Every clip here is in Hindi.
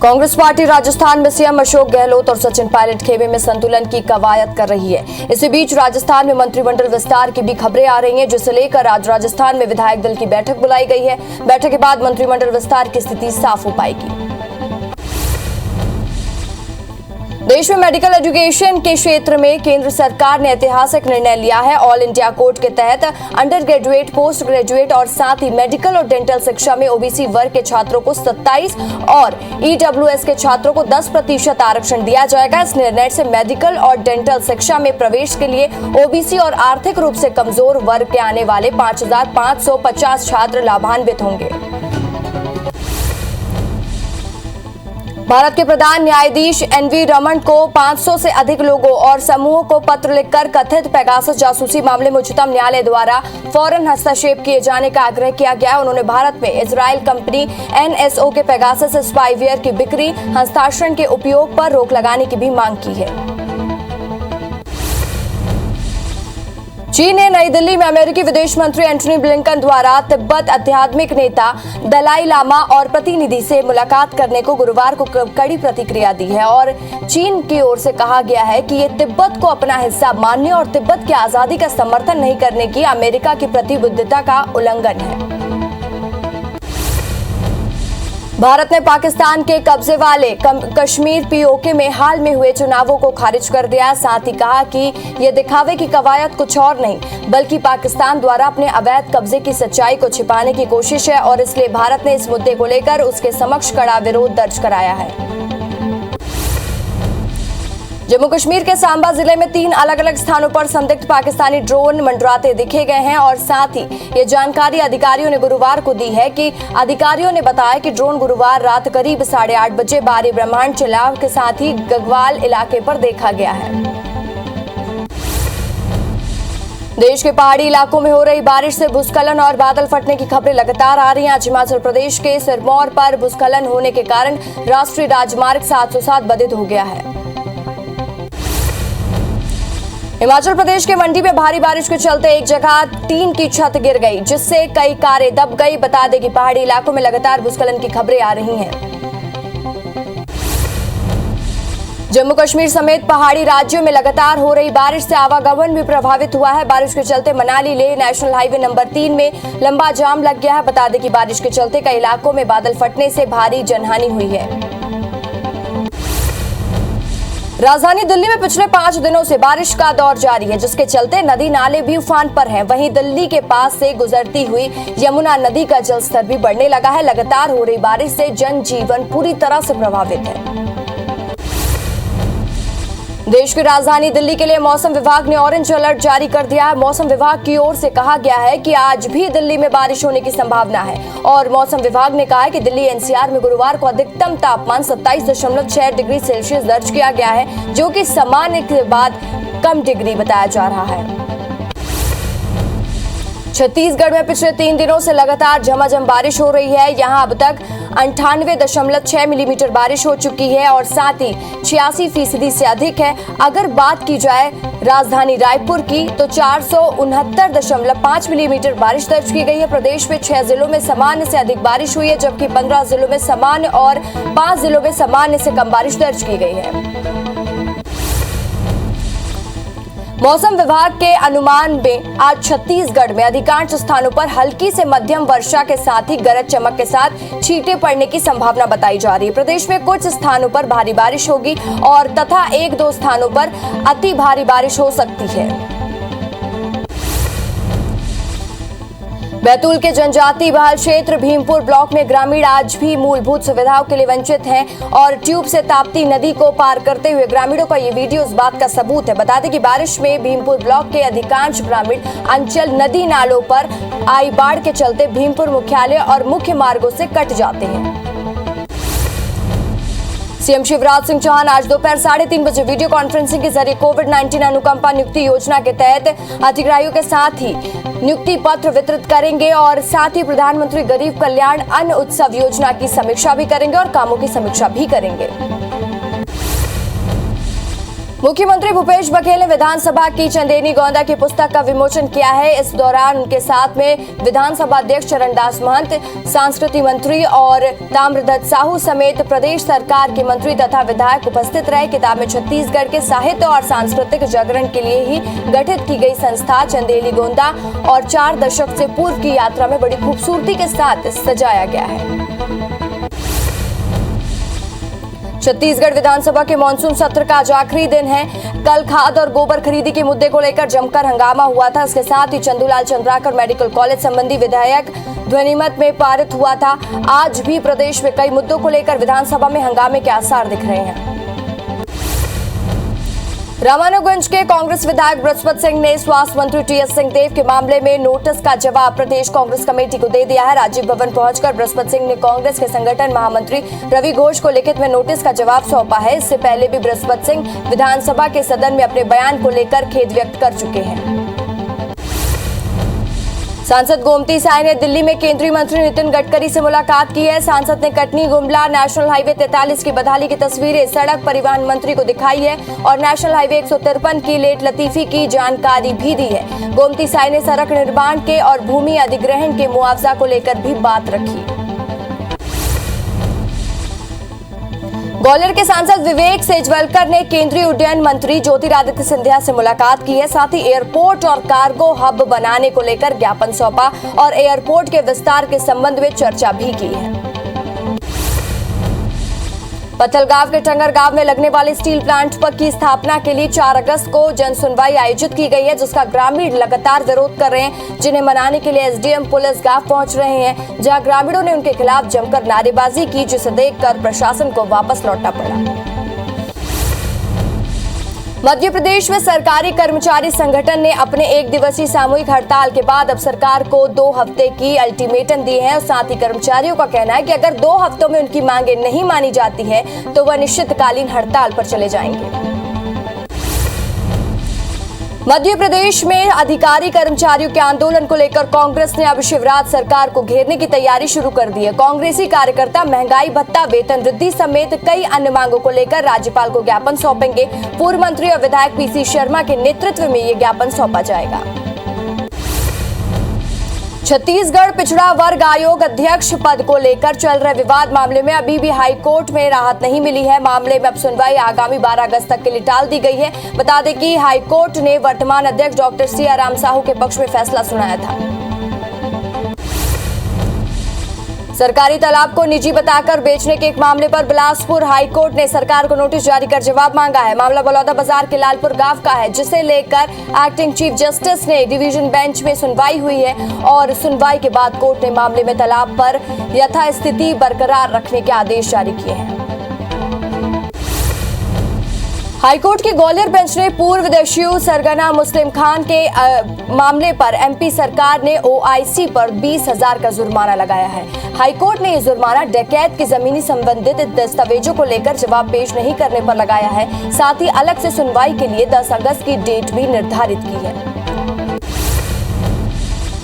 कांग्रेस पार्टी राजस्थान में सीएम अशोक गहलोत और सचिन पायलट खेमे में संतुलन की कवायद कर रही है। इसी बीच राजस्थान में मंत्रिमंडल विस्तार की भी खबरें आ रही हैं, जिसे लेकर आज राजस्थान में विधायक दल की बैठक बुलाई गई है। बैठक के बाद मंत्रिमंडल विस्तार की स्थिति साफ हो पाएगी। देश में मेडिकल एजुकेशन के क्षेत्र में केंद्र सरकार ने ऐतिहासिक निर्णय लिया है। ऑल इंडिया कोड के तहत अंडर ग्रेजुएट, पोस्ट ग्रेजुएट और साथ ही मेडिकल और डेंटल शिक्षा में ओबीसी वर्ग के छात्रों को 27 और ईडब्ल्यूएस के छात्रों को 10% आरक्षण दिया जाएगा। इस निर्णय से मेडिकल और डेंटल शिक्षा में प्रवेश के लिए ओबीसी और आर्थिक रूप से कमजोर वर्ग के आने वाले 5,550 छात्र लाभान्वित होंगे। भारत के प्रधान न्यायाधीश एनवी रमन को 500 से अधिक लोगों और समूहों को पत्र लिखकर कथित पेगासस जासूसी मामले में उच्चतम न्यायालय द्वारा फौरन हस्तक्षेप किए जाने का आग्रह किया गया। उन्होंने भारत में इजरायल कंपनी एनएसओ के पेगासस स्पाईवेयर की बिक्री, हस्तांतरण के उपयोग पर रोक लगाने की भी मांग की है। चीन ने नई दिल्ली में अमेरिकी विदेश मंत्री एंटनी ब्लिंकन द्वारा तिब्बत आध्यात्मिक नेता दलाई लामा और प्रतिनिधि से मुलाकात करने को गुरुवार को कड़ी प्रतिक्रिया दी है और चीन की ओर से कहा गया है कि ये तिब्बत को अपना हिस्सा मानने और तिब्बत की आजादी का समर्थन नहीं करने की अमेरिका की प्रतिबद्धता का उल्लंघन है। भारत ने पाकिस्तान के कब्जे वाले कश्मीर पीओके में हाल में हुए चुनावों को खारिज कर दिया। साथ ही कहा कि यह दिखावे की कवायद कुछ और नहीं बल्कि पाकिस्तान द्वारा अपने अवैध कब्जे की सच्चाई को छिपाने की कोशिश है और इसलिए भारत ने इस मुद्दे को लेकर उसके समक्ष कड़ा विरोध दर्ज कराया है। जम्मू कश्मीर के सांबा जिले में 3 अलग अलग स्थानों पर संदिग्ध पाकिस्तानी ड्रोन मंडराते दिखे गए हैं और साथ ही ये जानकारी अधिकारियों ने गुरुवार को दी है कि अधिकारियों ने बताया कि ड्रोन गुरुवार रात करीब 8:30 बजे बारी ब्रह्मांड चलाव के साथ ही गगवाल इलाके पर देखा गया है। देश के पहाड़ी इलाकों में हो रही बारिश से भूस्खलन और बादल फटने की खबरें लगातार आ रही हैं। आज हिमाचल प्रदेश के सिरमौर पर भूस्खलन होने के कारण राष्ट्रीय राजमार्ग 707 बाधित हो गया है। हिमाचल प्रदेश के मंडी में भारी बारिश के चलते एक जगह टीन की छत गिर गई, जिससे कई कारें दब गई। बता दें कि पहाड़ी इलाकों में लगातार भूस्खलन की खबरें आ रही हैं। जम्मू कश्मीर समेत पहाड़ी राज्यों में लगातार हो रही बारिश से आवागमन भी प्रभावित हुआ है। बारिश के चलते Manali Leh national highway number 3 में लंबा जाम लग गया है। बता दें कि बारिश के चलते कई इलाकों में बादल फटने से भारी जनहानि हुई है। राजधानी दिल्ली में पिछले 5 दिनों से बारिश का दौर जारी है, जिसके चलते नदी नाले भी उफान पर हैं। वहीं दिल्ली के पास से गुजरती हुई यमुना नदी का जलस्तर भी बढ़ने लगा है। लगातार हो रही बारिश से जनजीवन पूरी तरह से प्रभावित है। देश की राजधानी दिल्ली के लिए मौसम विभाग ने ऑरेंज अलर्ट जारी कर दिया है। मौसम विभाग की ओर से कहा गया है कि आज भी दिल्ली में बारिश होने की संभावना है और मौसम विभाग ने कहा है कि दिल्ली एनसीआर में गुरुवार को अधिकतम तापमान 27.6 डिग्री सेल्सियस दर्ज किया गया है, जो कि सामान्य के बाद कम डिग्री बताया जा रहा है। छत्तीसगढ़ में पिछले 3 दिनों से लगातार झमाझम बारिश हो रही है। यहां अब तक 98.6 मिलीमीटर बारिश हो चुकी है और साथ ही 86% से अधिक है। अगर बात की जाए राजधानी रायपुर की तो 469.5 मिलीमीटर बारिश दर्ज की गई है। प्रदेश में 6 जिलों में सामान्य से अधिक बारिश हुई है, जबकि 15 जिलों में सामान्य और 5 जिलों में सामान्य से कम बारिश दर्ज की गई है। मौसम विभाग के अनुमान में आज छत्तीसगढ़ में अधिकांश स्थानों पर हल्की से मध्यम वर्षा के साथ ही गरज चमक के साथ छींटे पड़ने की संभावना बताई जा रही है। प्रदेश में कुछ स्थानों पर भारी बारिश होगी और तथा 1-2 स्थानों पर अति भारी बारिश हो सकती है। बैतूल के जनजातीय बहुल क्षेत्र भीमपुर ब्लॉक में ग्रामीण आज भी मूलभूत सुविधाओं के लिए वंचित हैं और ट्यूब से ताप्ती नदी को पार करते हुए ग्रामीणों का ये वीडियो इस बात का सबूत है। बता दें कि बारिश में भीमपुर ब्लॉक के अधिकांश ग्रामीण अंचल नदी नालों पर आई बाढ़ के चलते भीमपुर मुख्यालय और मुख्य मार्गों से कट जाते हैं। सीएम शिवराज सिंह चौहान आज दोपहर 3:30 बजे वीडियो कॉन्फ्रेंसिंग के जरिए कोविड-19 अनुकंपा नियुक्ति योजना के तहत अधिकारियों के साथ ही नियुक्ति पत्र वितरित करेंगे और साथ ही प्रधानमंत्री गरीब कल्याण अन्न उत्सव योजना की समीक्षा भी करेंगे और कामों की समीक्षा भी करेंगे। मुख्यमंत्री भूपेश बघेल ने विधानसभा की चंदेनी गोंदा की पुस्तक का विमोचन किया है। इस दौरान उनके साथ में विधानसभा अध्यक्ष चरणदास महंत, संस्कृति मंत्री और ताम्रध्वज साहू समेत प्रदेश सरकार के मंत्री तथा विधायक उपस्थित रहे। किताब में छत्तीसगढ़ के साहित्य और सांस्कृतिक जागरण के लिए ही गठित की गई संस्था चंदेली गोंदा और 4 दशक से पूर्व की यात्रा में बड़ी खूबसूरती के साथ सजाया गया है। छत्तीसगढ़ विधानसभा के मानसून सत्र का आज आखिरी दिन है। कल खाद और गोबर खरीदी के मुद्दे को लेकर जमकर हंगामा हुआ था। इसके साथ ही चंदूलाल चंद्राकर मेडिकल कॉलेज संबंधी विधेयक ध्वनिमत में पारित हुआ था। आज भी प्रदेश में कई मुद्दों को लेकर विधानसभा में हंगामे के आसार दिख रहे हैं। रामानुगंज के कांग्रेस विधायक बृहस्पति सिंह ने स्वास्थ्य मंत्री टीएस सिंहदेव के मामले में नोटिस का जवाब प्रदेश कांग्रेस कमेटी को दे दिया है। राजीव भवन पहुंचकर बृहस्पति सिंह ने कांग्रेस के संगठन महामंत्री रवि घोष को लिखित में नोटिस का जवाब सौंपा है। इससे पहले भी बृहस्पति सिंह विधानसभा के सदन में अपने बयान को लेकर खेद व्यक्त कर चुके हैं। सांसद गोमती साय ने दिल्ली में केंद्रीय मंत्री नितिन गडकरी से मुलाकात की है। सांसद ने कटनी गुमला नेशनल हाईवे 43 की बदहाली की तस्वीरें सड़क परिवहन मंत्री को दिखाई है और नेशनल हाईवे 153 की लेट लतीफी की जानकारी भी दी है। गोमती साय ने सड़क निर्माण के और भूमि अधिग्रहण के मुआवजा को लेकर भी बात रखी। ग्वालियर के सांसद विवेक सेजवलकर ने केंद्रीय उड्डयन मंत्री ज्योतिरादित्य सिंधिया से मुलाकात की है। साथ ही एयरपोर्ट और कार्गो हब बनाने को लेकर ज्ञापन सौंपा और एयरपोर्ट के विस्तार के संबंध में चर्चा भी की है। पत्थलगांव के टंगर गांव में लगने वाले स्टील प्लांट की स्थापना के लिए 4 अगस्त को जन सुनवाई आयोजित की गई है, जिसका ग्रामीण लगातार विरोध कर रहे हैं, जिन्हें मनाने के लिए एसडीएम पुलिस गांव पहुंच रहे हैं, जहां ग्रामीणों ने उनके खिलाफ जमकर नारेबाजी की, जिसे देखकर प्रशासन को वापस लौटना पड़ा। मध्य प्रदेश में सरकारी कर्मचारी संगठन ने अपने 1 दिवसीय सामूहिक हड़ताल के बाद अब सरकार को 2 हफ्ते की अल्टीमेटम दी है और साथ ही कर्मचारियों का कहना है कि अगर 2 हफ्तों में उनकी मांगे नहीं मानी जाती है तो वह अनिश्चितकालीन हड़ताल पर चले जाएंगे। मध्य प्रदेश में अधिकारी कर्मचारियों के आंदोलन को लेकर कांग्रेस ने अब शिवराज सरकार को घेरने की तैयारी शुरू कर दी है। कांग्रेसी कार्यकर्ता महंगाई भत्ता, वेतन वृद्धि समेत कई अन्य मांगों को लेकर राज्यपाल को ज्ञापन सौंपेंगे। पूर्व मंत्री और विधायक पीसी शर्मा के नेतृत्व में ये ज्ञापन सौंपा जाएगा। छत्तीसगढ़ पिछड़ा वर्ग आयोग अध्यक्ष पद को लेकर चल रहे विवाद मामले में अभी भी हाई कोर्ट में राहत नहीं मिली है। मामले में अब सुनवाई आगामी 12 अगस्त तक के लिए टाल दी गई है। बता दें कि हाई कोर्ट ने वर्तमान अध्यक्ष डॉक्टर सिया राम साहू के पक्ष में फैसला सुनाया था। सरकारी तालाब को निजी बताकर बेचने के एक मामले पर बिलासपुर हाईकोर्ट ने सरकार को नोटिस जारी कर जवाब मांगा है। मामला बलौदा बाजार के लालपुर गांव का है, जिसे लेकर एक्टिंग चीफ जस्टिस ने डिवीजन बेंच में सुनवाई हुई है और सुनवाई के बाद कोर्ट ने मामले में तालाब पर यथास्थिति बरकरार रखने के आदेश जारी किए हैं। हाईकोर्ट की ग्वालियर बेंच ने पूर्व दस्यु सरगना मुस्लिम खान के मामले पर एमपी सरकार ने ओआईसी पर 20,000 का जुर्माना लगाया है। हाईकोर्ट ने यह जुर्माना डकैत की जमीनी संबंधित दस्तावेजों को लेकर जवाब पेश नहीं करने पर लगाया है। साथ ही अलग से सुनवाई के लिए 10 अगस्त की डेट भी निर्धारित की है।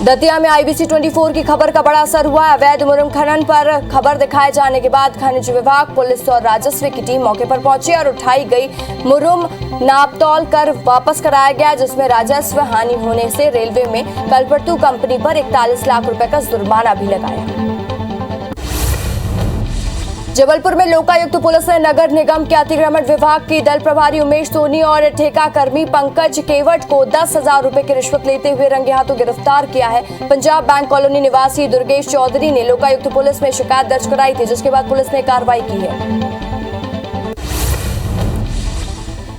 दतिया में आईबीसी 24 की खबर का बड़ा असर हुआ। अवैध मुरम खनन पर खबर दिखाए जाने के बाद खनिज विभाग, पुलिस और राजस्व की टीम मौके पर पहुंची और उठाई गई मुरम नापतौल कर वापस कराया गया, जिसमें राजस्व हानि होने से रेलवे में कलपट्टू कंपनी पर 41 लाख रुपए का जुर्माना भी लगाया। जबलपुर में लोकायुक्त पुलिस ने नगर निगम के अतिक्रमण विभाग की दल प्रभारी उमेश सोनी और ठेका कर्मी पंकज केवट को 10,000 रुपए की रिश्वत लेते हुए रंगे हाथों गिरफ्तार किया है। पंजाब बैंक कॉलोनी निवासी दुर्गेश चौधरी ने लोकायुक्त पुलिस में शिकायत दर्ज कराई थी, जिसके बाद पुलिस ने कार्रवाई की है।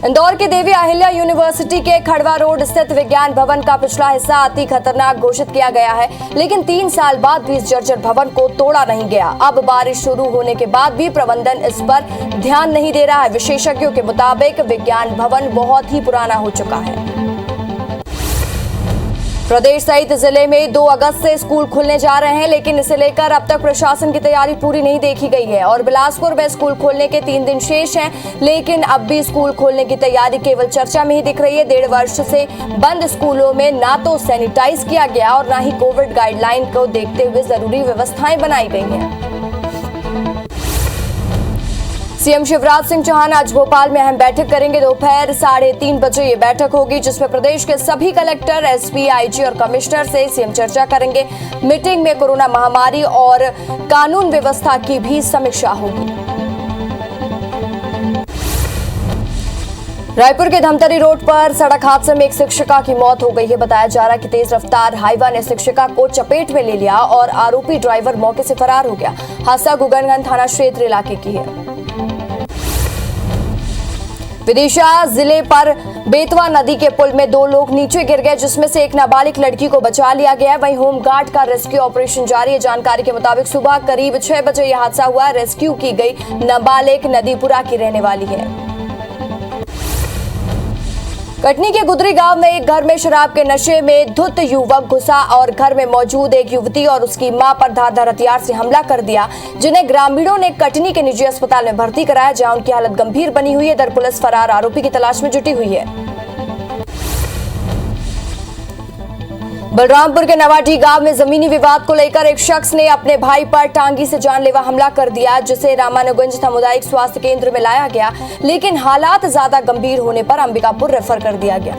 इंदौर के देवी अहिल्या यूनिवर्सिटी के खड़वा रोड स्थित विज्ञान भवन का पिछला हिस्सा अति खतरनाक घोषित किया गया है, लेकिन 3 साल बाद भी इस जर्जर भवन को तोड़ा नहीं गया। अब बारिश शुरू होने के बाद भी प्रबंधन इस पर ध्यान नहीं दे रहा है। विशेषज्ञों के मुताबिक विज्ञान भवन बहुत ही पुराना हो चुका है। प्रदेश सहित जिले में 2 अगस्त से स्कूल खुलने जा रहे हैं, लेकिन इसे लेकर अब तक प्रशासन की तैयारी पूरी नहीं देखी गई है और बिलासपुर में स्कूल खोलने के 3 दिन शेष हैं, लेकिन अब भी स्कूल खोलने की तैयारी केवल चर्चा में ही दिख रही है। 1.5 वर्ष से बंद स्कूलों में ना तो सैनिटाइज किया गया और ना ही कोविड गाइडलाइन को देखते हुए जरूरी व्यवस्थाएं बनाई गई हैं। सीएम शिवराज सिंह चौहान आज भोपाल में अहम बैठक करेंगे। दोपहर 3:30 बजे ये बैठक होगी, जिसमें प्रदेश के सभी कलेक्टर, एसपी, आईजी और कमिश्नर से सीएम चर्चा करेंगे। मीटिंग में कोरोना महामारी और कानून व्यवस्था की भी समीक्षा होगी। रायपुर के धमतरी रोड पर सड़क हादसे में एक शिक्षिका की मौत हो गई है। बताया जा रहा है कि तेज रफ्तार हाईवा ने शिक्षिका को चपेट में ले लिया और आरोपी ड्राइवर मौके से फरार हो गया। हादसा गुगनगंज थाना क्षेत्र इलाके की है। विदिशा जिले पर बेतवा नदी के पुल में 2 लोग नीचे गिर गए, जिसमें से एक नाबालिग लड़की को बचा लिया गया है। वहीं होमगार्ड का रेस्क्यू ऑपरेशन जारी है। जानकारी के मुताबिक सुबह करीब 6 बजे यह हादसा हुआ। रेस्क्यू की गई नाबालिग नदीपुरा की रहने वाली है। कटनी के गुदरी गांव में एक घर में शराब के नशे में धुत युवक घुसा और घर में मौजूद एक युवती और उसकी मां पर धारदार हथियार से हमला कर दिया, जिन्हें ग्रामीणों ने कटनी के निजी अस्पताल में भर्ती कराया, जहां उनकी हालत गंभीर बनी हुई है। दर पुलिस फरार आरोपी की तलाश में जुटी हुई है। बलरामपुर के नवाडी गांव में जमीनी विवाद को लेकर एक शख्स ने अपने भाई पर टांगी से जानलेवा हमला कर दिया, जिसे रामानुगंज सामुदायिक स्वास्थ्य केंद्र में लाया गया, लेकिन हालात ज्यादा गंभीर होने पर अंबिकापुर रेफर कर दिया गया।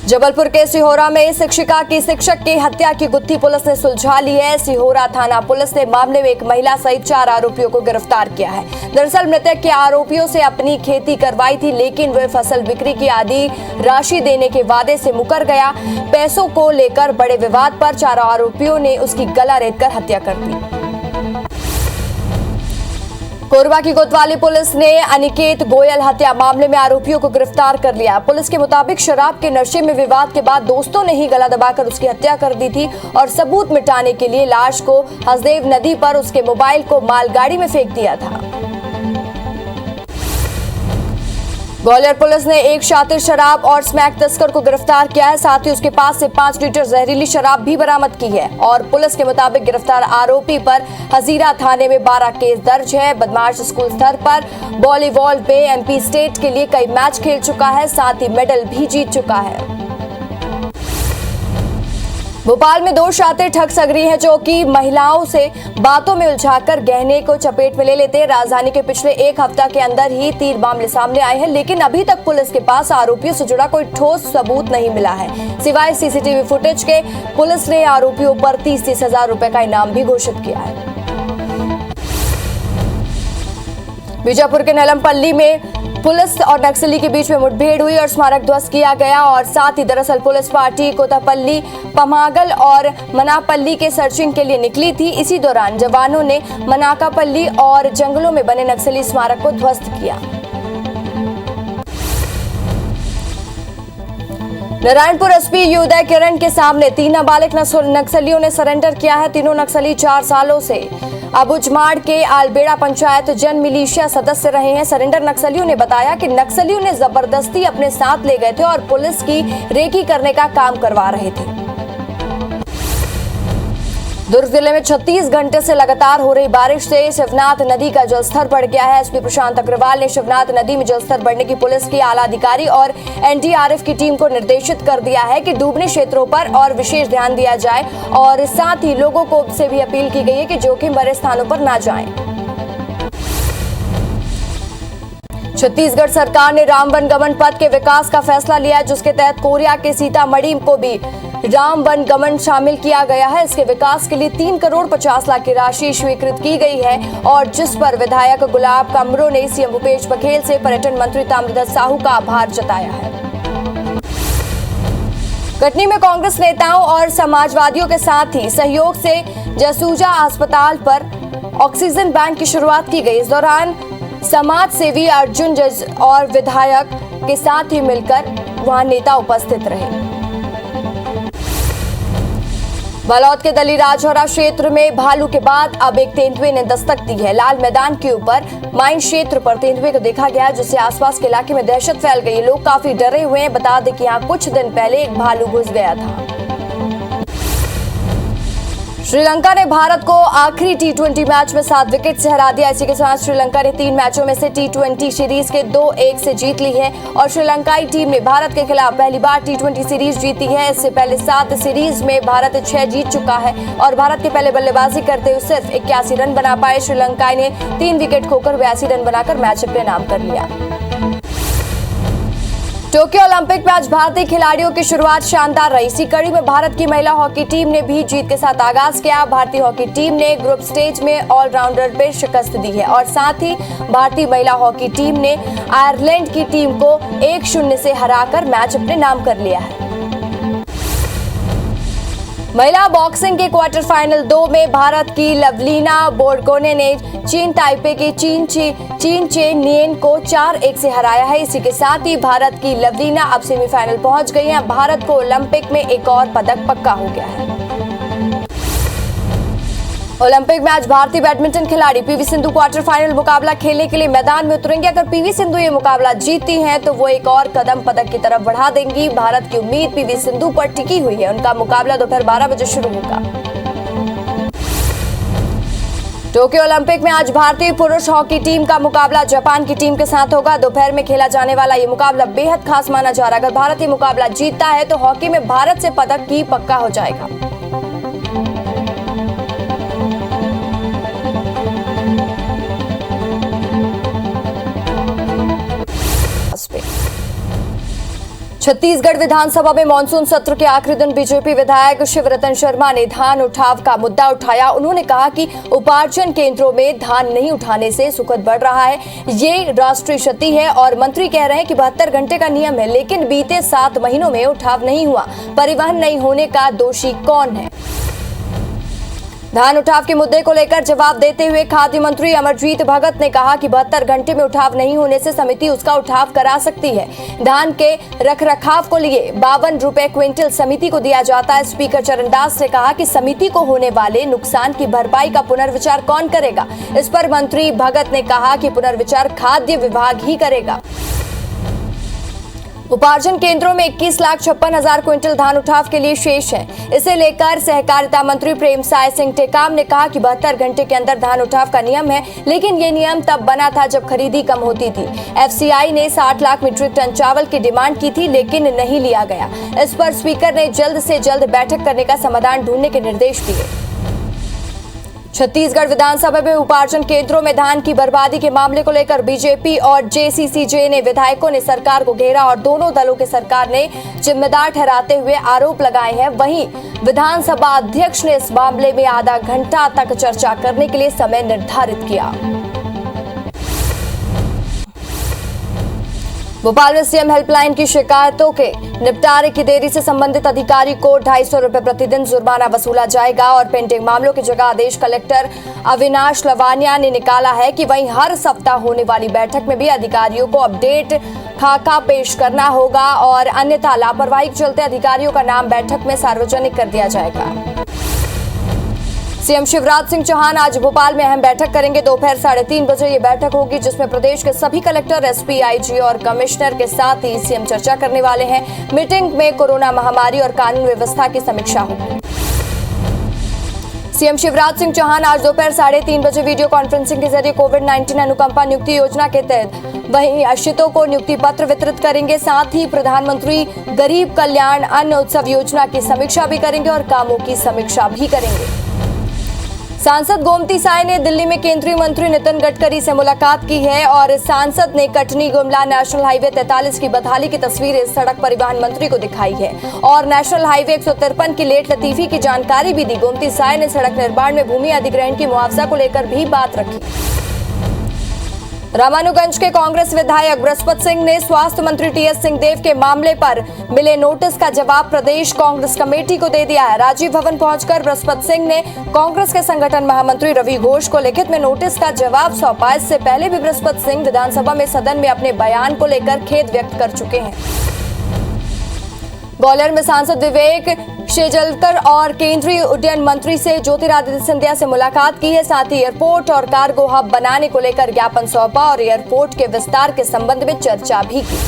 जबलपुर के सिहोरा में शिक्षिका की शिक्षक की हत्या की गुत्थी पुलिस ने सुलझा ली है। सिहोरा थाना पुलिस ने मामले में एक महिला सहित 4 आरोपियों को गिरफ्तार किया है। दरअसल मृतक के आरोपियों से अपनी खेती करवाई थी, लेकिन वे फसल बिक्री की आधी राशि देने के वादे से मुकर गया। पैसों को लेकर बड़े विवाद पर 4 आरोपियों ने उसकी गला रेतकर हत्या कर दी। कोरबा की कोतवाली पुलिस ने अनिकेत गोयल हत्या मामले में आरोपियों को गिरफ्तार कर लिया। पुलिस के मुताबिक शराब के नशे में विवाद के बाद दोस्तों ने ही गला दबाकर उसकी हत्या कर दी थी और सबूत मिटाने के लिए लाश को हसदेव नदी पर उसके मोबाइल को मालगाड़ी में फेंक दिया था। ग्वालियर पुलिस ने एक शातिर शराब और स्मैक तस्कर को गिरफ्तार किया है। साथ ही उसके पास से 5 लीटर जहरीली शराब भी बरामद की है और पुलिस के मुताबिक गिरफ्तार आरोपी पर हजीरा थाने में 12 केस दर्ज है। बदमाश स्कूल स्तर पर वॉलीबॉल में एमपी स्टेट के लिए कई मैच खेल चुका है, साथ ही मेडल भी जीत चुका है। भोपाल में 2 शातिर ठग सगरी हैं, जो कि महिलाओं से बातों में उलझाकर गहने को चपेट में ले लेते हैं। राजधानी के पिछले 1 हफ्ता के अंदर ही 3 मामले सामने आए हैं, लेकिन अभी तक पुलिस के पास आरोपियों से जुड़ा कोई ठोस सबूत नहीं मिला है। सिवाय सीसीटीवी फुटेज के पुलिस ने आरोपियों पर 30-30 हजार रुपए का इनाम भी घोषित किया है। बीजापुर के नलमपल्ली में पुलिस और नक्सली के बीच में मुठभेड़ हुई और स्मारक ध्वस्त किया गया और साथ ही दरअसल पुलिस पार्टी कोतापल्ली, पमागल और मनापल्ली के सर्चिंग के लिए निकली थी। इसी दौरान जवानों ने मनाकापल्ली और जंगलों में बने नक्सली स्मारक को ध्वस्त किया। नारायणपुर एसपी उदय किरण के सामने 3 नाबालिग नक्सलियों ने सरेंडर किया है। तीनों नक्सली 4 सालों से अबुजमाड़ के आलबेड़ा पंचायत जन मिलिशिया सदस्य रहे हैं। सरेंडर नक्सलियों ने बताया कि नक्सलियों ने जबरदस्ती अपने साथ ले गए थे और पुलिस की रेकी करने का काम करवा रहे थे। दुर्ग जिले में 36 घंटे से लगातार हो रही बारिश से शिवनाथ नदी का जलस्तर बढ़ गया है। एसपी प्रशांत अग्रवाल ने शिवनाथ नदी में जलस्तर बढ़ने की पुलिस के आला अधिकारी और एनडीआरएफ की टीम को निर्देशित कर दिया है कि डूबने क्षेत्रों पर और विशेष ध्यान दिया जाए और साथ ही लोगों को से भी अपील की गई है कि जोखिम भरे स्थानों पर न जाएं। छत्तीसगढ़ सरकार ने राम वन गमन पथ के विकास का फैसला लिया है, जिसके तहत कोरिया के सीतामढ़ी को भी राम वन गमन शामिल किया गया है। इसके विकास के लिए 3 करोड़ 50 लाख की राशि स्वीकृत की गई है और जिस पर विधायक गुलाब कमरो ने सीएम भूपेश बघेल से पर्यटन मंत्री ताम्रध्वज साहू का आभार जताया है। कटनी में कांग्रेस नेताओं और समाजवादियों के साथ ही सहयोग से जसूजा अस्पताल पर ऑक्सीजन बैंक की शुरुआत की गई। इस दौरान समाज सेवी अर्जुन जज और विधायक के साथ ही मिलकर वहां नेता उपस्थित रहे। बालोद के दलीराजौरा क्षेत्र में भालू के बाद अब एक तेंदुए ने दस्तक दी है। लाल मैदान के ऊपर माइन क्षेत्र पर तेंदुए को देखा गया, जिससे आसपास के इलाके में दहशत फैल गई। लोग काफी डरे हुए हैं। बता दें कि यहाँ कुछ दिन पहले एक भालू घुस गया था। श्रीलंका ने भारत को आखिरी टी20 मैच में 7 विकेट से हरा दिया। इसी के साथ श्रीलंका ने 3 मैचों में से टी20 सीरीज के 2-1 से जीत ली है और श्रीलंकाई टीम ने भारत के खिलाफ पहली बार टी20 सीरीज जीती है। इससे पहले 7 सीरीज में भारत 6 जीत चुका है और भारत के पहले बल्लेबाजी करते हुए सिर्फ 81 रन बना पाए। श्रीलंका ने 3 विकेट खोकर 82 रन बनाकर मैच अपने नाम कर लिया। टोक्यो ओलंपिक में आज भारतीय खिलाड़ियों की शुरुआत शानदार रही। इसी कड़ी में भारत की महिला हॉकी टीम ने भी जीत के साथ आगाज किया। भारतीय हॉकी टीम ने ग्रुप स्टेज में ऑलराउंडर पे शिकस्त दी है और साथ ही भारतीय महिला हॉकी टीम ने आयरलैंड की टीम को 1-0 से हराकर मैच अपने नाम कर लिया है। महिला बॉक्सिंग के क्वार्टर फाइनल 2 में भारत की लवलीना बोरगोहेन ने चीन ताइपे के चीन चे नियन को 4-1 से हराया है। इसी के साथ ही भारत की लवलीना अब सेमीफाइनल पहुंच गई है। भारत को ओलंपिक में एक और पदक पक्का हो गया है। ओलंपिक में आज भारतीय बैडमिंटन खिलाड़ी पीवी सिंधु क्वार्टर फाइनल मुकाबला खेलने के लिए मैदान में उतरेंगे। अगर पीवी सिंधु ये मुकाबला जीतती हैं तो वो एक और कदम पदक की तरफ बढ़ा देंगी। भारत की उम्मीद पीवी सिंधु पर टिकी हुई है। उनका मुकाबला दोपहर 12 बजे शुरू होगा। टोक्यो ओलंपिक में आज भारतीय पुरुष हॉकी टीम का मुकाबला जापान की टीम के साथ होगा। दोपहर में खेला जाने वाला ये मुकाबला बेहद खास माना जा रहा है। अगर भारत ये मुकाबला जीतता है तो हॉकी में भारत से पदक की पक्का हो जाएगा। छत्तीसगढ़ विधानसभा में मानसून सत्र के आखिरी दिन बीजेपी विधायक शिवरतन शर्मा ने धान उठाव का मुद्दा उठाया। उन्होंने कहा कि उपार्जन केंद्रों में धान नहीं उठाने से सुखद बढ़ रहा है, ये राष्ट्रीय क्षति है और मंत्री कह रहे हैं कि 72 घंटे का नियम है, लेकिन बीते 7 महीनों में उठाव नहीं हुआ। परिवहन नहीं होने का दोषी कौन है? धान उठाव के मुद्दे को लेकर जवाब देते हुए खाद्य मंत्री अमरजीत भगत ने कहा कि 72 घंटे में उठाव नहीं होने से समिति उसका उठाव करा सकती है। धान के रखरखाव को लिए 52 रुपए क्विंटल समिति को दिया जाता है। स्पीकर चरणदास ने कहा कि समिति को होने वाले नुकसान की भरपाई का पुनर्विचार कौन करेगा? इस पर मंत्री भगत ने कहा कि पुनर्विचार खाद्य विभाग ही करेगा। उपार्जन केंद्रों में 21,56,000 क्विंटल धान उठाव के लिए शेष है। इसे लेकर सहकारिता मंत्री प्रेमसाय सिंह टेकाम ने कहा कि 72 घंटे के अंदर धान उठाव का नियम है, लेकिन ये नियम तब बना था जब खरीदी कम होती थी। एफसीआई ने 60 लाख मीट्रिक टन चावल की डिमांड की थी, लेकिन नहीं लिया गया। इस पर स्पीकर ने जल्द से जल्द बैठक करने का समाधान ढूंढने के निर्देश दिए। छत्तीसगढ़ विधानसभा में उपार्जन केंद्रों में धान की बर्बादी के मामले को लेकर बीजेपी और जेसीसीजे ने विधायकों ने सरकार को घेरा और दोनों दलों के सरकार ने जिम्मेदार ठहराते हुए आरोप लगाए हैं। वहीं विधानसभा अध्यक्ष ने इस मामले में आधा घंटा तक चर्चा करने के लिए समय निर्धारित किया। भोपाल में सीएम हेल्पलाइन की शिकायतों के निपटारे की देरी से संबंधित अधिकारी को 250 रुपए प्रतिदिन जुर्माना वसूला जाएगा और पेंडिंग मामलों की जगह आदेश कलेक्टर अविनाश लवानिया ने निकाला है कि वहीं हर सप्ताह होने वाली बैठक में भी अधिकारियों को अपडेट खाका पेश करना होगा और अन्यथा लापरवाही के चलते अधिकारियों का नाम बैठक में सार्वजनिक कर दिया जाएगा। सीएम शिवराज सिंह चौहान आज भोपाल में अहम बैठक करेंगे। दोपहर 3:30 बजे ये बैठक होगी, जिसमें प्रदेश के सभी कलेक्टर, एसपी, आईजी और कमिश्नर के साथ ही सीएम चर्चा करने वाले हैं। मीटिंग में कोरोना महामारी और कानून व्यवस्था की समीक्षा होगी। सीएम शिवराज सिंह चौहान आज दोपहर 3:30 बजे वीडियो कॉन्फ्रेंसिंग के जरिए कोविड-19 अनुकंपा नियुक्ति योजना के तहत वहीं आश्रितों को नियुक्ति पत्र वितरित करेंगे। साथ ही प्रधानमंत्री गरीब कल्याण अन्न उत्सव योजना की समीक्षा भी करेंगे और कामों की समीक्षा भी करेंगे। सांसद गोमती साय ने दिल्ली में केंद्रीय मंत्री नितिन गडकरी से मुलाकात की है और सांसद ने कटनी गुमला नेशनल हाईवे 43 की बदहाली की तस्वीरें सड़क परिवहन मंत्री को दिखाई है और नेशनल हाईवे 153 की लेट लतीफी की जानकारी भी दी। गोमती साय ने सड़क निर्माण में भूमि अधिग्रहण की मुआवजा को लेकर भी बात रखी। रामानुगंज के कांग्रेस विधायक बृहस्पत सिंह ने स्वास्थ्य मंत्री टीएस सिंहदेव के मामले पर मिले नोटिस का जवाब प्रदेश कांग्रेस कमेटी को दे दिया है। राजीव भवन पहुंचकर बृहस्पत सिंह ने कांग्रेस के संगठन महामंत्री रवि घोष को लिखित में नोटिस का जवाब सौंपा। इससे पहले भी बृहस्पत सिंह विधानसभा में सदन में अपने बयान को लेकर खेद व्यक्त कर चुके हैं। ग्वालियर में सांसद विवेक शेजवलकर और केंद्रीय उड्डयन मंत्री से ज्योतिरादित्य सिंधिया से मुलाकात की है। साथ ही एयरपोर्ट और कार्गो हब बनाने को लेकर ज्ञापन सौंपा और एयरपोर्ट के विस्तार के संबंध में चर्चा भी की।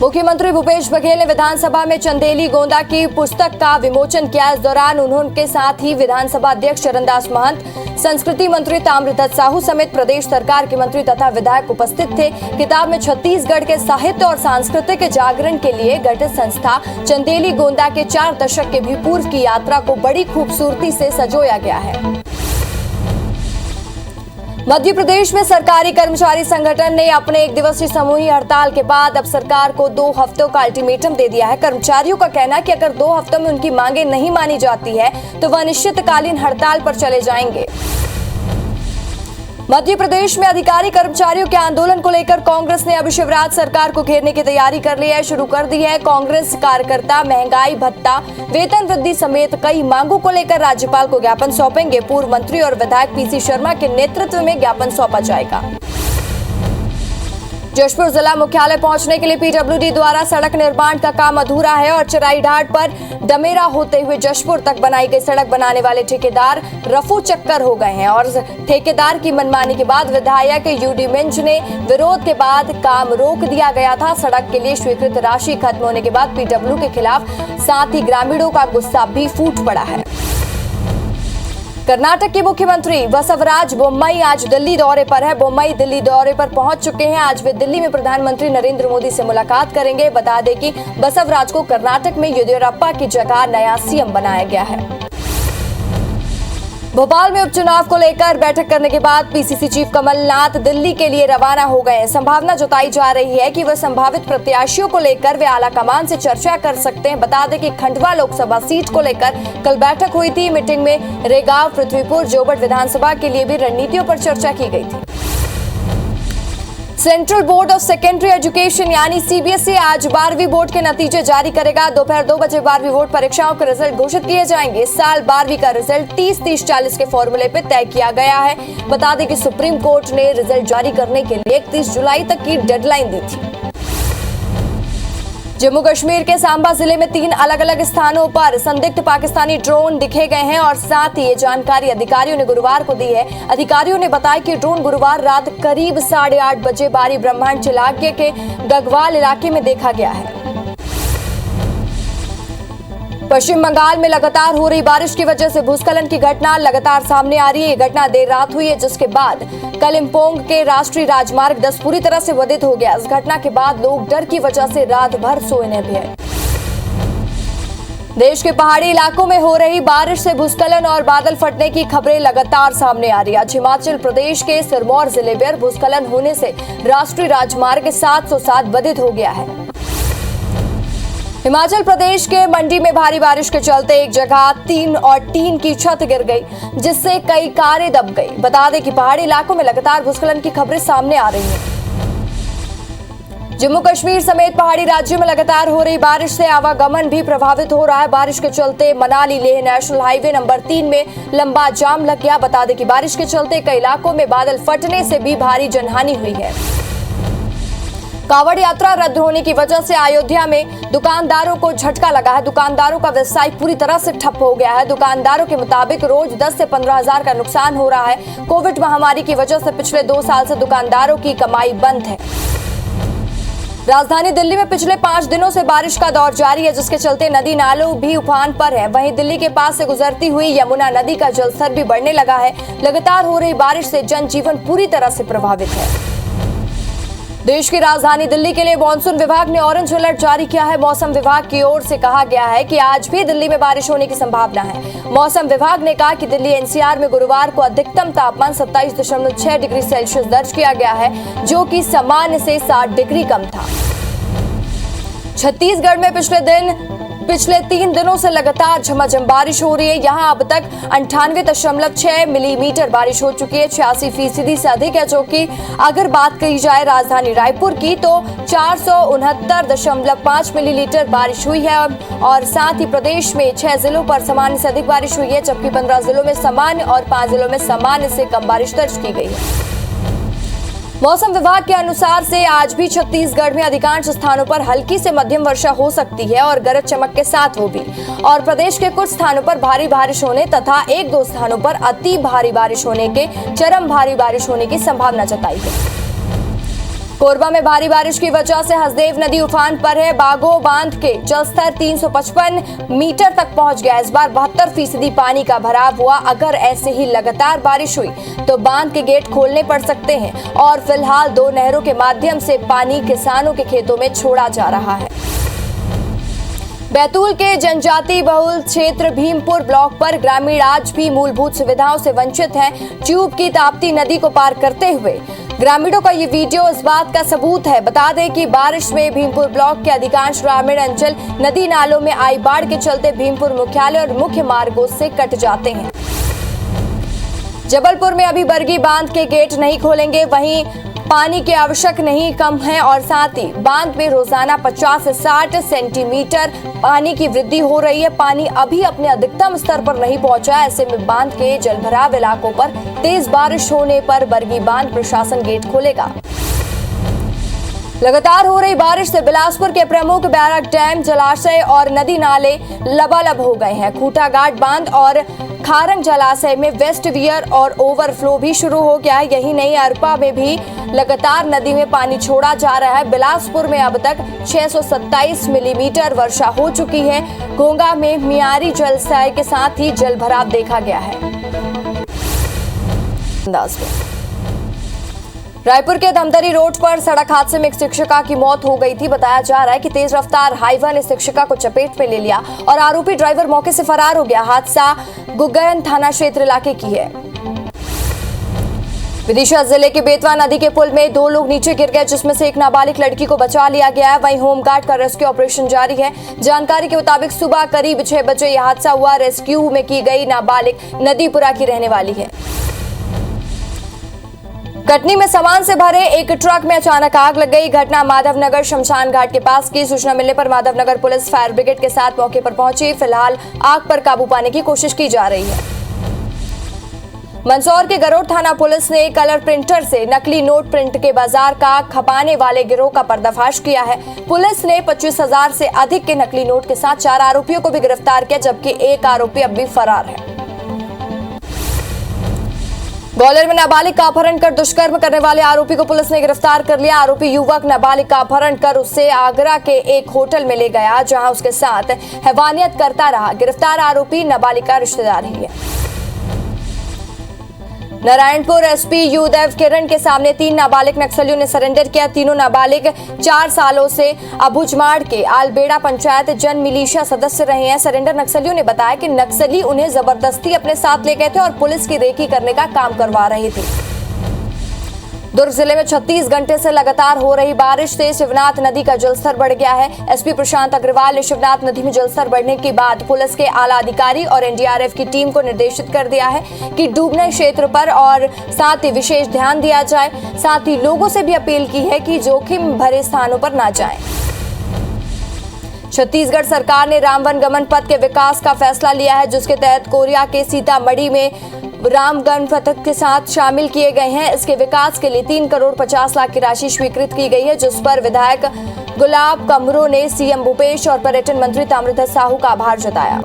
मुख्यमंत्री भूपेश बघेल ने विधानसभा में चंदेली गोंदा की पुस्तक का विमोचन किया। इस दौरान उनके साथ ही विधानसभा अध्यक्ष चरणदास महंत, संस्कृति मंत्री ताम्रध्वज साहू समेत प्रदेश सरकार के मंत्री तथा विधायक उपस्थित थे। किताब में छत्तीसगढ़ के साहित्य और सांस्कृतिक जागरण के लिए गठित संस्था चंदेली गोंदा के 4 दशक के भी पूर्व की यात्रा को बड़ी खूबसूरती से सजोया गया है। मध्य प्रदेश में सरकारी कर्मचारी संगठन ने अपने 1 दिवसीय समूही हड़ताल के बाद अब सरकार को 2 हफ्तों का अल्टीमेटम दे दिया है। कर्मचारियों का कहना है कि अगर 2 हफ्तों में उनकी मांगे नहीं मानी जाती है तो वह अनिश्चितकालीन हड़ताल पर चले जाएंगे। मध्य प्रदेश में अधिकारी कर्मचारियों के आंदोलन को लेकर कांग्रेस ने अब शिवराज सरकार को घेरने की तैयारी कर ली है, शुरू कर दी है। कांग्रेस कार्यकर्ता महंगाई भत्ता, वेतन वृद्धि समेत कई मांगों को लेकर राज्यपाल को ज्ञापन सौंपेंगे। पूर्व मंत्री और विधायक पीसी शर्मा के नेतृत्व में ज्ञापन सौंपा जाएगा। जशपुर जिला मुख्यालय पहुंचने के लिए पीडब्ल्यूडी द्वारा सड़क निर्माण का काम अधूरा है और चराईघाट पर डमेरा होते हुए जशपुर तक बनाई गई सड़क बनाने वाले ठेकेदार रफू चक्कर हो गए हैं और ठेकेदार की मनमानी के बाद विधायक यूडी मिंज ने विरोध के बाद काम रोक दिया गया था। सड़क के लिए स्वीकृत राशि खत्म होने के बाद पीडब्ल्यू के खिलाफ साथ ही ग्रामीणों का गुस्सा भी फूट पड़ा है। कर्नाटक के मुख्यमंत्री बसवराज बोम्मई आज दिल्ली दौरे पर है। बोम्मई दिल्ली दौरे पर पहुंच चुके हैं। आज वे दिल्ली में प्रधानमंत्री नरेंद्र मोदी से मुलाकात करेंगे। बता दें कि बसवराज को कर्नाटक में येदियुरप्पा की जगह नया सीएम बनाया गया है। भोपाल में उपचुनाव को लेकर बैठक करने के बाद पीसीसी चीफ कमलनाथ दिल्ली के लिए रवाना हो गए हैं। संभावना जताई जा रही है कि वह संभावित प्रत्याशियों को लेकर वे आला कमान से चर्चा कर सकते हैं। बता दें कि खंडवा लोकसभा सीट को लेकर कल बैठक हुई थी। मीटिंग में रेगांव, पृथ्वीपुर, जोबट विधानसभा के लिए भी रणनीतियों पर चर्चा की गई थी। Central board of secondary education यानी सीबीएसई आज 12वीं बोर्ड के नतीजे जारी करेगा। दोपहर 2 बजे 12वीं बोर्ड परीक्षाओं के रिजल्ट घोषित किए जाएंगे। इस साल 12वीं का रिजल्ट 30-30-40 के फॉर्मूले पे तय किया गया है। बता दें कि सुप्रीम कोर्ट ने रिजल्ट जारी करने के लिए 31 जुलाई तक की डेडलाइन दी थी। जम्मू कश्मीर के सांबा जिले में 3 अलग-अलग स्थानों पर संदिग्ध पाकिस्तानी ड्रोन दिखे गए हैं और साथ ही ये जानकारी अधिकारियों ने गुरुवार को दी है। अधिकारियों ने बताया कि ड्रोन गुरुवार रात करीब 8:30 बजे बारी ब्रह्मांड इलाके के गगवाल इलाके में देखा गया है। पश्चिम बंगाल में लगातार हो रही बारिश की वजह से भूस्खलन की घटना लगातार सामने आ रही है। ये घटना देर रात हुई है, जिसके बाद कलिम्पोंग के राष्ट्रीय राजमार्ग 10 पूरी तरह से बाधित हो गया। इस घटना के बाद लोग डर की वजह से रात भर सोए नहीं थे। देश के पहाड़ी इलाकों में हो रही बारिश से भूस्खलन और बादल फटने की खबरें लगातार सामने आ रही है। आज हिमाचल प्रदेश के सिरमौर जिले में भूस्खलन होने से राष्ट्रीय राजमार्ग 707 बाधित हो गया है। हिमाचल प्रदेश के मंडी में भारी बारिश के चलते एक जगह टीन की छत गिर गई, जिससे कई कारें दब गई। बता दें कि पहाड़ी इलाकों में लगातार भूस्खलन की खबरें सामने आ रही हैं। जम्मू कश्मीर समेत पहाड़ी राज्यों में लगातार हो रही बारिश से आवागमन भी प्रभावित हो रहा है। बारिश के चलते Manali Leh national highway number 3 में लंबा जाम लग गया। बता दें कि बारिश के चलते कई इलाकों में बादल फटने से भी भारी जनहानि हुई है। कांवड़ यात्रा रद्द होने की वजह से अयोध्या में दुकानदारों को झटका लगा है। दुकानदारों का व्यवसाय पूरी तरह से ठप हो गया है। दुकानदारों के मुताबिक रोज 10 से 15 हजार का नुकसान हो रहा है। कोविड महामारी की वजह से पिछले 2 साल से दुकानदारों की कमाई बंद है। राजधानी दिल्ली में पिछले 5 दिनों से बारिश का दौर जारी है, जिसके चलते नदी नालों भी उफान पर है। वहीं दिल्ली के पास से गुजरती हुई यमुना नदी का जलस्तर भी बढ़ने लगा है। लगातार हो रही बारिश से जनजीवन पूरी तरह से प्रभावित है। देश की राजधानी दिल्ली के लिए मॉनसून विभाग ने ऑरेंज अलर्ट जारी किया है। मौसम विभाग की ओर से कहा गया है कि आज भी दिल्ली में बारिश होने की संभावना है। मौसम विभाग ने कहा कि दिल्ली एनसीआर में गुरुवार को अधिकतम तापमान 27.6 डिग्री सेल्सियस दर्ज किया गया है, जो कि सामान्य से 7 डिग्री कम था। छत्तीसगढ़ में पिछले 3 दिनों से लगातार झमाझम बारिश हो रही है। यहां अब तक 98.6 मिलीमीटर बारिश हो चुकी है, 86% से अधिक है। जो कि अगर बात करी जाए राजधानी रायपुर की तो 469.5 मिलीलीटर बारिश हुई है और साथ ही प्रदेश में 6 जिलों पर सामान्य से अधिक बारिश हुई है, जबकि 15 जिलों में सामान्य और 5 जिलों में सामान्य से कम बारिश दर्ज की गई है। मौसम विभाग के अनुसार से आज भी छत्तीसगढ़ में अधिकांश स्थानों पर हल्की से मध्यम वर्षा हो सकती है और गरज चमक के साथ होगी और प्रदेश के कुछ स्थानों पर भारी बारिश होने तथा 1-2 स्थानों पर अति भारी बारिश होने के चरम भारी बारिश होने की संभावना जताई है। कोरबा में भारी बारिश की वजह से हसदेव नदी उफान पर है। बागो बांध के जलस्तर 355 मीटर तक पहुंच गया। इस बार 72% पानी का भराव हुआ। अगर ऐसे ही लगातार बारिश हुई तो बांध के गेट खोलने पड़ सकते हैं और फिलहाल 2 नहरों के माध्यम से पानी किसानों के खेतों में छोड़ा जा रहा है। बैतूल के जनजाति बहुल क्षेत्र भीमपुर ब्लॉक पर ग्रामीण आज भी मूलभूत सुविधाओं से वंचित हैं। ट्यूब की ताप्ती नदी को पार करते हुए ग्रामीणों का ये वीडियो इस बात का सबूत है। बता दें कि बारिश में भीमपुर ब्लॉक के अधिकांश ग्रामीण अंचल नदी नालों में आई बाढ़ के चलते भीमपुर मुख्यालय और मुख्य मार्गों से कट जाते हैं। जबलपुर में अभी बरगी बांध के गेट नहीं खोलेंगे। वहीं पानी की आवश्यक नहीं कम है और साथ ही बांध में रोजाना 50 से 60 सेंटीमीटर पानी की वृद्धि हो रही है। पानी अभी अपने अधिकतम स्तर पर नहीं पहुंचा। ऐसे में बांध के जलभराव इलाकों पर तेज बारिश होने पर बरगी बांध प्रशासन गेट खोलेगा। लगातार हो रही बारिश से बिलासपुर के प्रमुख बैरक डैम, जलाशय और नदी नाले लबालब हो गए हैं। खूटा घाट बांध और खारंग जलाशय में वेस्ट वियर और ओवरफ्लो भी शुरू हो गया है। यही नहीं, अरपा में भी लगातार नदी में पानी छोड़ा जा रहा है। बिलासपुर में अब तक 627 मिलीमीटर वर्षा हो चुकी है। घोंगा में मियारी जलाशय के साथ ही जलभराव देखा गया है। रायपुर के धमतरी रोड पर सड़क हादसे में एक शिक्षिका की मौत हो गई थी। बताया जा रहा है कि तेज रफ्तार हाईवा ने शिक्षिका को चपेट में ले लिया और आरोपी ड्राइवर मौके से फरार हो गया। हादसा गुग्गन थाना क्षेत्र इलाके की है। विदिशा जिले के बेतवा नदी के पुल में 2 लोग नीचे गिर गए, जिसमें से एक नाबालिग लड़की को बचा लिया गया है। वहीं होमगार्ड का रेस्क्यू ऑपरेशन जारी है। जानकारी के मुताबिक सुबह करीब 6 बजे यह हादसा हुआ। रेस्क्यू में की गई नाबालिग नदीपुरा की रहने वाली है। कटनी में सामान से भरे एक ट्रक में अचानक आग लग गई। घटना माधवनगर शमशान घाट के पास की। सूचना मिलने पर माधवनगर पुलिस फायर ब्रिगेड के साथ मौके पर पहुंची। फिलहाल आग पर काबू पाने की कोशिश की जा रही है। मंदसौर के गरोड थाना पुलिस ने कलर प्रिंटर से नकली नोट प्रिंट के बाजार का खपाने वाले गिरोह का पर्दाफाश किया है। पुलिस ने 25,000 से अधिक के नकली नोट के साथ 4 आरोपियों को भी गिरफ्तार किया, जबकि एक आरोपी अब भी फरार है। ग्वालियर में नाबालिग का अपहरण कर दुष्कर्म करने वाले आरोपी को पुलिस ने गिरफ्तार कर लिया। आरोपी युवक नाबालिग का अपहरण कर उससे आगरा के एक होटल में ले गया, जहां उसके साथ हैवानियत करता रहा। गिरफ्तार आरोपी नाबालिग का रिश्तेदार ही है। नारायणपुर एसपी युदेव किरण के सामने 3 नाबालिग नक्सलियों ने सरेंडर किया। तीनों नाबालिग 4 सालों से अबुझमाड़ के आलबेड़ा पंचायत जन मिलिशिया सदस्य रहे हैं। सरेंडर नक्सलियों ने बताया कि नक्सली उन्हें जबरदस्ती अपने साथ ले गए थे और पुलिस की रेकी करने का काम करवा रहे थे। दुर्ग जिले में 36 घंटे से लगातार हो रही बारिश से शिवनाथ नदी का जलस्तर बढ़ गया है। एसपी प्रशांत अग्रवाल ने शिवनाथ नदी में जलस्तर बढ़ने के बाद पुलिस के आला अधिकारी और एनडीआरएफ की टीम को निर्देशित कर दिया है कि डूबने क्षेत्र पर और साथ ही विशेष ध्यान दिया जाए। साथ ही लोगों से भी अपील की है कि जोखिम भरे स्थानों पर न जाएं। छत्तीसगढ़ सरकार ने रामवन गमन पथ के विकास का फैसला लिया है, जिसके तहत कोरिया के सीतामढ़ी में रामगन पथ के साथ शामिल किए गए हैं। इसके विकास के लिए 3 करोड़ 50 लाख की राशि स्वीकृत की गई है, जिस पर विधायक गुलाब कमरो ने सीएम भूपेश और पर्यटन मंत्री ताम्रध्वज साहू का आभार जताया।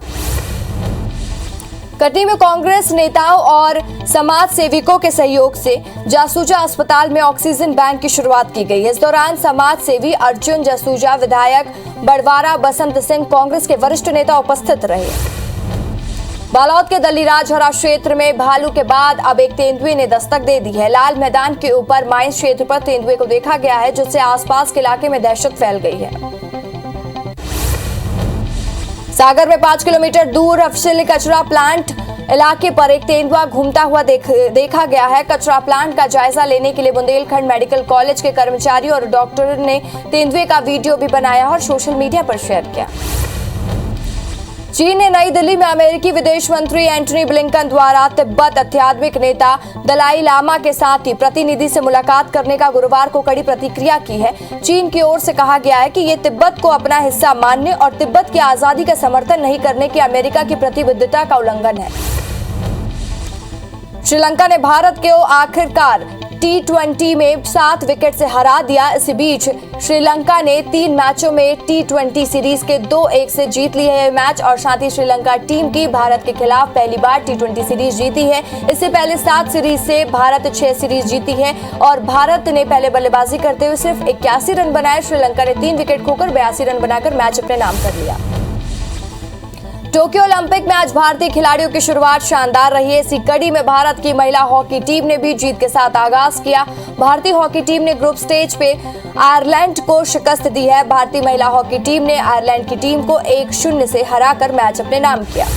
कटनी में कांग्रेस नेताओं और समाज सेविकों के सहयोग से जासूजा अस्पताल में ऑक्सीजन बैंक की शुरुआत की गई। इस दौरान समाज सेवी अर्जुन जासूजा, विधायक बड़वारा बसंत सिंह, कांग्रेस के वरिष्ठ नेता उपस्थित रहे। बालोद के दलीराजहरा क्षेत्र में भालू के बाद अब एक तेंदुए ने दस्तक दे दी है। लाल मैदान के ऊपर माइंस क्षेत्र पर तेंदुए को देखा गया है, जिससे आसपास के इलाके में दहशत फैल गई है। सागर में 5 किलोमीटर दूर अफसिल कचरा प्लांट इलाके पर एक तेंदुआ घूमता हुआ देखा गया है। कचरा प्लांट का जायजा लेने के लिए बुंदेलखंड मेडिकल कॉलेज के कर्मचारी और डॉक्टर ने तेंदुए का वीडियो भी बनाया और सोशल मीडिया पर शेयर किया। चीन ने नई दिल्ली में अमेरिकी विदेश मंत्री एंटनी ब्लिंकन द्वारा तिब्बत आध्यात्मिक नेता दलाई लामा के साथ ही प्रतिनिधि से मुलाकात करने का गुरुवार को कड़ी प्रतिक्रिया की है। चीन की ओर से कहा गया है कि ये तिब्बत को अपना हिस्सा मानने और तिब्बत की आजादी का समर्थन नहीं करने की अमेरिका की प्रतिबद्धता का उल्लंघन है। श्रीलंका ने भारत को आखिरकार T20 में 7 विकेट से हरा दिया। इसी बीच श्रीलंका ने 3 मैचों में T20 सीरीज के 2-1 से जीत ली है मैच और साथ ही श्रीलंका टीम की भारत के खिलाफ पहली बार T20 सीरीज जीती है। इससे पहले 7 सीरीज से भारत 6 सीरीज जीती है और भारत ने पहले बल्लेबाजी करते हुए सिर्फ 81 रन बनाए। श्रीलंका ने 3 विकेट खोकर 82 रन बनाकर मैच अपने नाम कर लिया। टोक्यो ओलंपिक में आज भारतीय खिलाड़ियों की शुरुआत शानदार रही है। इसी कड़ी में भारत की महिला हॉकी टीम ने भी जीत के साथ आगाज किया। भारतीय हॉकी टीम ने ग्रुप स्टेज पे आयरलैंड को शिकस्त दी है। भारतीय महिला हॉकी टीम ने आयरलैंड की टीम को 1-0 से हराकर मैच अपने नाम किया।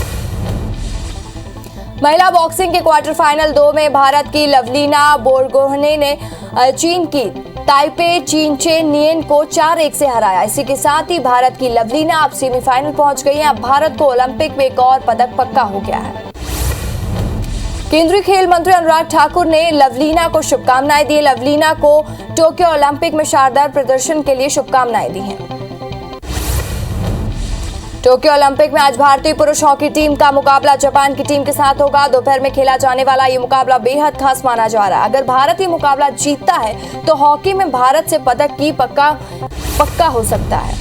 महिला बॉक्सिंग के क्वार्टर फाइनल 2 में भारत की लवलीना बोरगोहेन ने चीन की ताइपे चिंगचे-नियन को 4-1 से हराया। इसी के साथ ही भारत की लवलीना अब सेमीफाइनल पहुंच गई है। अब भारत को ओलंपिक में एक और पदक पक्का हो गया है। केंद्रीय खेल मंत्री अनुराग ठाकुर ने लवलीना को शुभकामनाएं दी। लवलीना को टोक्यो ओलंपिक में शानदार प्रदर्शन के लिए शुभकामनाएं दी हैं। टोक्यो ओलंपिक में आज भारतीय पुरुष हॉकी टीम का मुकाबला जापान की टीम के साथ होगा। दोपहर में खेला जाने वाला ये मुकाबला बेहद खास माना जा रहा है। अगर भारत ये मुकाबला जीतता है तो हॉकी में भारत से पदक की पक्का हो सकता है।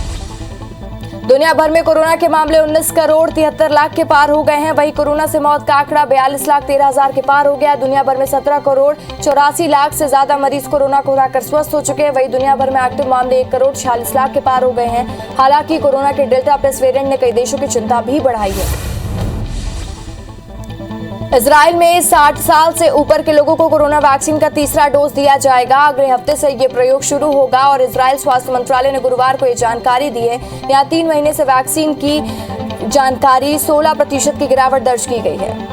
दुनिया भर में कोरोना के मामले 19 करोड़ 73 लाख के पार हो गए हैं। वहीं कोरोना से मौत का आंकड़ा 42 लाख 13 हजार के पार हो गया। दुनिया भर में 17 करोड़ 84 लाख से ज्यादा मरीज कोरोना को हराकर स्वस्थ हो चुके हैं। वहीं दुनिया भर में एक्टिव मामले 1 करोड़ 46 लाख के पार हो गए हैं। हालांकि कोरोना के डेल्टा प्लस वेरिएंट ने कई देशों की चिंता भी बढ़ाई है। इजराइल में 60 साल से ऊपर के लोगों को कोरोना वैक्सीन का तीसरा डोज दिया जाएगा। अगले हफ्ते से ये प्रयोग शुरू होगा और इजराइल स्वास्थ्य मंत्रालय ने गुरुवार को ये जानकारी दी है। यहाँ 3 महीने से वैक्सीन की जानकारी 16% की गिरावट दर्ज की गई है।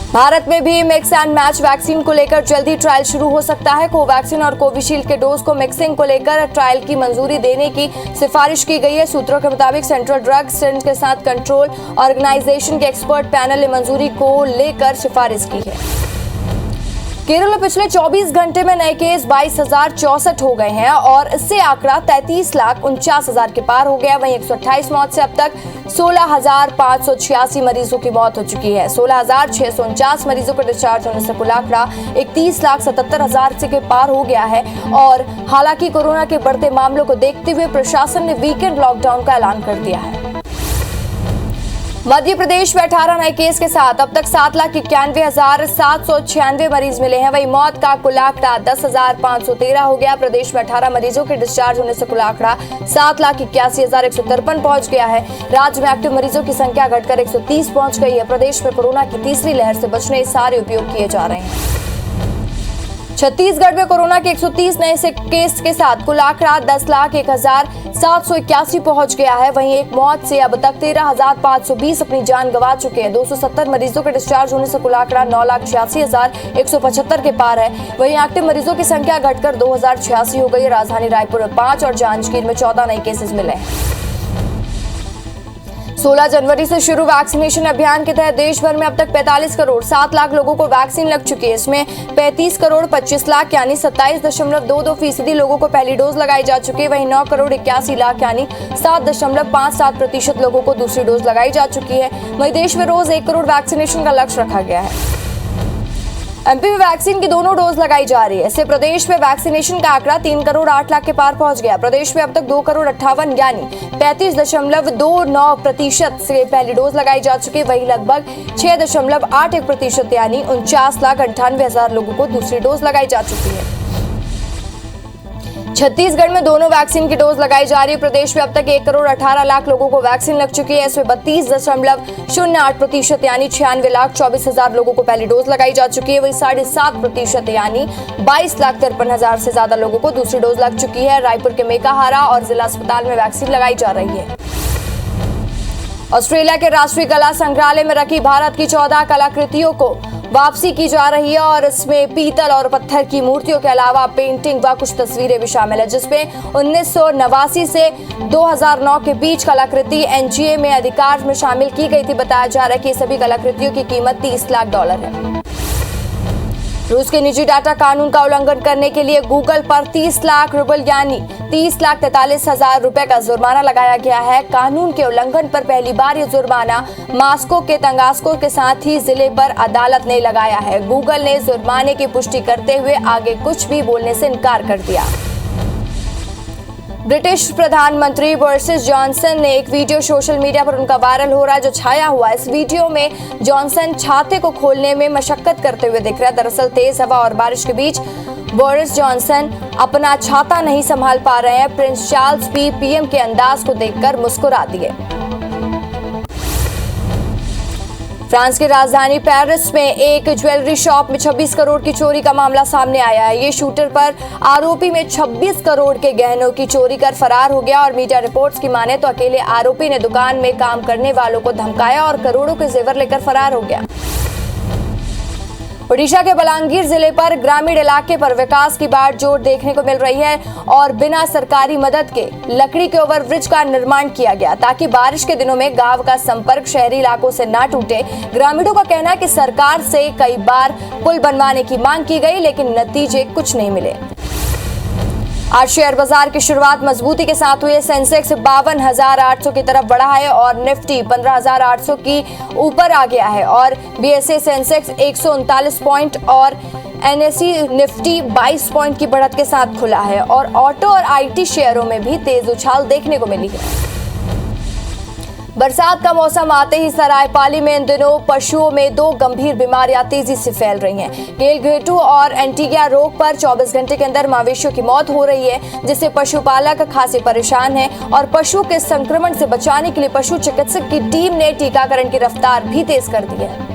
भारत में भी मिक्स एंड मैच वैक्सीन को लेकर जल्दी ट्रायल शुरू हो सकता है। कोवैक्सीन और कोविशील्ड के डोज को मिक्सिंग को लेकर ट्रायल की मंजूरी देने की सिफारिश की गई है। सूत्रों के मुताबिक सेंट्रल ड्रग्स के साथ कंट्रोल ऑर्गेनाइजेशन के एक्सपर्ट पैनल ने मंजूरी को लेकर सिफारिश की है। केरल में पिछले 24 घंटे में नए केस 22,064 हो गए हैं और इससे आंकड़ा 33,49,000 के पार हो गया। वहीं 128 मौत से अब तक 16,586 मरीजों की मौत हो चुकी है। 16,649 मरीजों को डिस्चार्ज होने से कुल आंकड़ा 31,77,000 से के पार हो गया है। और हालांकि कोरोना के बढ़ते मामलों को देखते हुए प्रशासन ने वीकेंड लॉकडाउन का ऐलान कर दिया है। मध्य प्रदेश में 18 नए केस के साथ अब तक 7,91,796 मरीज मिले हैं। वहीं मौत का कुल आंकड़ा 10,513 हो गया। प्रदेश में 18 मरीजों के डिस्चार्ज होने से कुल आंकड़ा 7,81,153 पहुंच गया है। राज्य में एक्टिव मरीजों की संख्या घटकर 130 पहुंच गई है। प्रदेश में कोरोना की तीसरी लहर से बचने सारे उपयोग किए जा रहे हैं। छत्तीसगढ़ में कोरोना के 130 नए केस के साथ कुल आंकड़ा 10,01,781 पहुंच गया है। वहीं एक मौत से अब तक 13,520 अपनी जान गंवा चुके हैं। 270 मरीजों के डिस्चार्ज होने से कुल आंकड़ा 9,86,175 के पार है। वहीं एक्टिव मरीजों की संख्या घटकर 2,086 हो गई। राजधानी रायपुर में 5 और जांजगीर में 14 नए केसेस मिले हैं। 16 जनवरी से शुरू वैक्सीनेशन अभियान के तहत देश भर में अब तक 45 करोड़ 7 लाख लोगों को वैक्सीन लग चुकी है। इसमें 35 करोड़ 25 लाख यानी 27.22% लोगों को पहली डोज लगाई जा चुकी है। वहीं 9 करोड़ 81 लाख यानी 7.57% लोगों को दूसरी डोज लगाई जा चुकी है। वहीं देश में रोज 1 करोड़ वैक्सीनेशन का लक्ष्य रखा गया है। एमपी में वैक्सीन की दोनों डोज लगाई जा रही है। इससे प्रदेश में वैक्सीनेशन का आंकड़ा 3 करोड़ 8 लाख के पार पहुंच गया। प्रदेश में अब तक 2 करोड़ 58 यानी 35.29% से पहली डोज लगाई जा चुकी है। वहीं लगभग 6.81% यानी 49,98,000 लोगों को दूसरी डोज लगाई जा चुकी है। छत्तीसगढ़ में दोनों वैक्सीन की डोज लगाई जा रही है। प्रदेश में अब तक 1 करोड़ 18 लाख लोगों को वैक्सीन लग चुकी है। इसमें 32.08% यानी 96,24,000 लोगों को पहली डोज लगाई जा चुकी है। वही 7.5% यानी 22,53,000 से ज्यादा लोगों को दूसरी डोज लग चुकी है। रायपुर के मेकाहारा और जिला अस्पताल में वैक्सीन लगाई जा रही है। ऑस्ट्रेलिया के राष्ट्रीय कला संग्रहालय में रखी भारत की 14 कलाकृतियों को वापसी की जा रही है और इसमें पीतल और पत्थर की मूर्तियों के अलावा पेंटिंग व कुछ तस्वीरें भी शामिल है, जिसमें 1989 से 2009 के बीच कलाकृति एनजीए में अधिकार में शामिल की गई थी। बताया जा रहा है कि सभी कलाकृतियों की कीमत $30 लाख है। रूस के निजी डाटा कानून का उल्लंघन करने के लिए गूगल पर 30 लाख रूबल यानी 30,43,000 रुपए का जुर्माना लगाया गया है। कानून के उल्लंघन पर पहली बार ये जुर्माना मॉस्को के तंगास्को के साथ ही जिले पर अदालत ने लगाया है। गूगल ने जुर्माने की पुष्टि करते हुए आगे कुछ भी बोलने से इनकार कर दिया। ब्रिटिश प्रधानमंत्री बोरिस जॉनसन ने एक वीडियो सोशल मीडिया पर उनका वायरल हो रहा है जो छाया हुआ है। इस वीडियो में जॉनसन छाते को खोलने में मशक्कत करते हुए दिख रहा है। दरअसल तेज हवा और बारिश के बीच बोरिस जॉनसन अपना छाता नहीं संभाल पा रहे हैं। प्रिंस चार्ल्स भी पीएम के अंदाज को देखकर मुस्कुरा दिए। फ्रांस की राजधानी पेरिस में एक ज्वेलरी शॉप में 26 करोड़ की चोरी का मामला सामने आया है। ये शूटर पर आरोपी में 26 करोड़ के गहनों की चोरी कर फरार हो गया और मीडिया रिपोर्ट्स की माने तो अकेले आरोपी ने दुकान में काम करने वालों को धमकाया और करोड़ों के जेवर लेकर फरार हो गया। ओडिशा के बलांगीर जिले पर ग्रामीण इलाके पर विकास की बागडोर देखने को मिल रही है और बिना सरकारी मदद के लकड़ी के ओवरब्रिज का निर्माण किया गया ताकि बारिश के दिनों में गांव का संपर्क शहरी इलाकों से ना टूटे। ग्रामीणों का कहना है कि सरकार से कई बार पुल बनवाने की मांग की गई लेकिन नतीजे कुछ नहीं मिले। आज शेयर बाजार की शुरुआत मजबूती के साथ हुई है। सेंसेक्स 52,800 की तरफ बढ़ा है और निफ्टी 15,800 की ऊपर आ गया है और बीएसई सेंसेक्स 139 पॉइंट और एनएसई निफ्टी 22 पॉइंट की बढ़त के साथ खुला है और ऑटो और आईटी शेयरों में भी तेज उछाल देखने को मिली है। बरसात का मौसम आते ही सरायपाली में इन दिनों पशुओं में 2 गंभीर बीमारियां तेजी से फैल रही हैं। गेलघेटू और एंटीगिया रोग पर 24 घंटे के अंदर मवेशियों की मौत हो रही है जिससे पशुपालक खासे परेशान हैं और पशु के संक्रमण से बचाने के लिए पशु चिकित्सक की टीम ने टीकाकरण की रफ्तार भी तेज कर दी है।